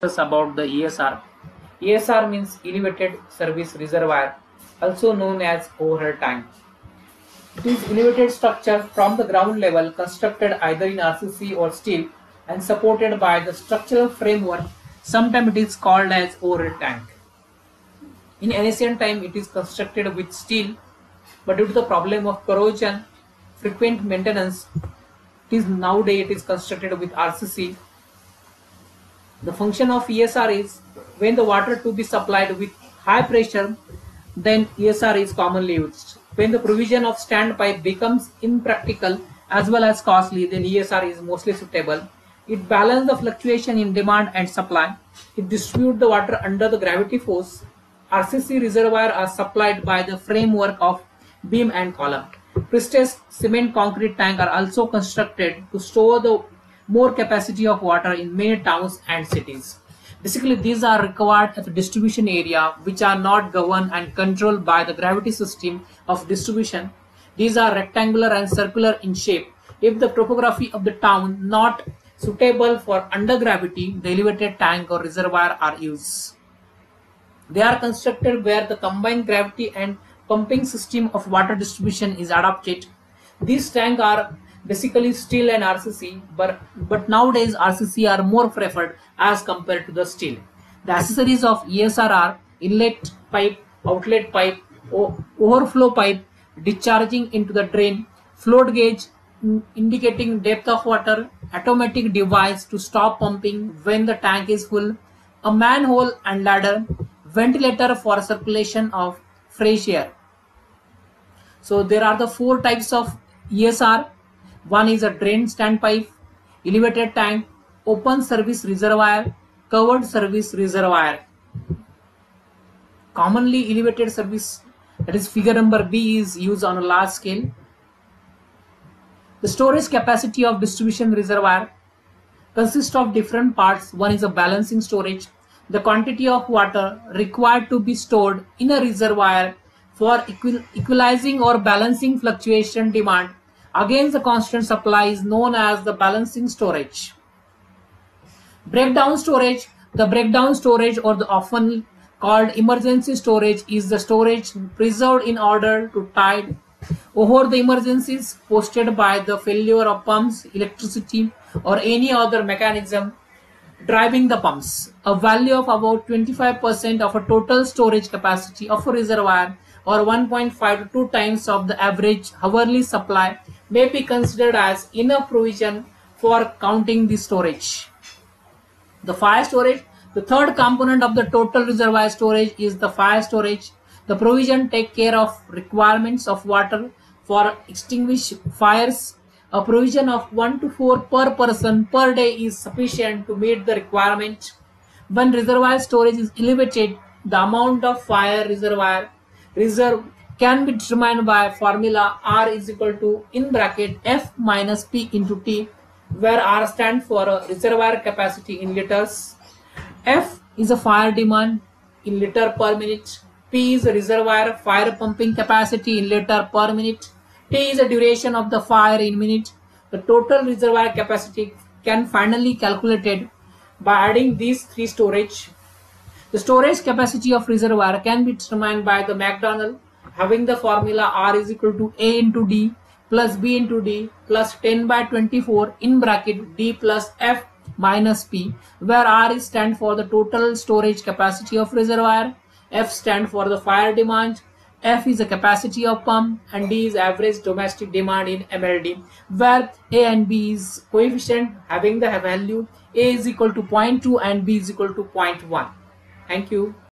Us about the ESR. ESR means Elevated Service Reservoir, also known as overhead tank. It is elevated structure from the ground level constructed either in RCC or steel and supported by the structural framework. Sometimes it is called as overhead tank. In ancient time it is constructed with steel, but due to the problem of corrosion, frequent maintenance, nowadays it is constructed with RCC. The function of ESR is when the water to be supplied with high pressure, then ESR is commonly used. When the provision of standpipe becomes impractical as well as costly, then ESR is mostly suitable. It balances the fluctuation in demand and supply. It distributes the water under the gravity force. RCC reservoirs are supplied by the framework of beam and column. Prestressed cement concrete tanks are also constructed to store the more capacity of water in many towns and cities. Basically, these are required at the distribution area which are not governed and controlled by the gravity system of distribution. These are rectangular and circular in shape. If the topography of the town not suitable for under gravity, the elevated tank or reservoir are used. They are constructed where the combined gravity and pumping system of water distribution is adopted. These tanks are basically steel and RCC, but nowadays RCC are more preferred as compared to the steel. The accessories of ESR are inlet pipe, outlet pipe, overflow pipe, discharging into the drain, float gauge indicating depth of water, automatic device to stop pumping when the tank is full, a manhole and ladder, ventilator for circulation of fresh air. So there are the four types of ESR. One is a drain standpipe, elevated tank, open service reservoir, covered service reservoir. Commonly elevated service, that is figure number B, is used on a large scale. The storage capacity of distribution reservoir consists of different parts. One is a balancing storage. The quantity of water required to be stored in a reservoir for equalizing or balancing fluctuation demand against the constant supply is known as the balancing storage. Breakdown storage. The breakdown storage, or the often called emergency storage, is the storage preserved in order to tide over the emergencies posted by the failure of pumps, electricity, or any other mechanism driving the pumps. A value of about 25% of a total storage capacity of a reservoir, or 1.5 to 2 times of the average hourly supply, may be considered as enough provision for counting the storage. The fire storage. The third component of the total reservoir storage is the fire storage. The provision take care of requirements of water for extinguish fires. A provision of 1 to 4 per person per day is sufficient to meet the requirement. When reservoir storage is elevated, the amount of fire reserve can be determined by formula R is equal to in bracket F minus P into T, where R stands for a reservoir capacity in liters, F is a fire demand in liter per minute, P is a reservoir fire pumping capacity in liter per minute, T is the duration of the fire in minute. The total reservoir capacity can finally calculated by adding these three storage. The storage capacity of reservoir can be determined by the McDonald, having the formula R is equal to A into D plus B into D plus 10 by 24 in bracket D plus F minus P, where R is stand for the total storage capacity of reservoir, F stand for the fire demand, F is the capacity of pump, and D is average domestic demand in MLD, where A and B is coefficient having the value A is equal to 0.2 and B is equal to 0.1. Thank you.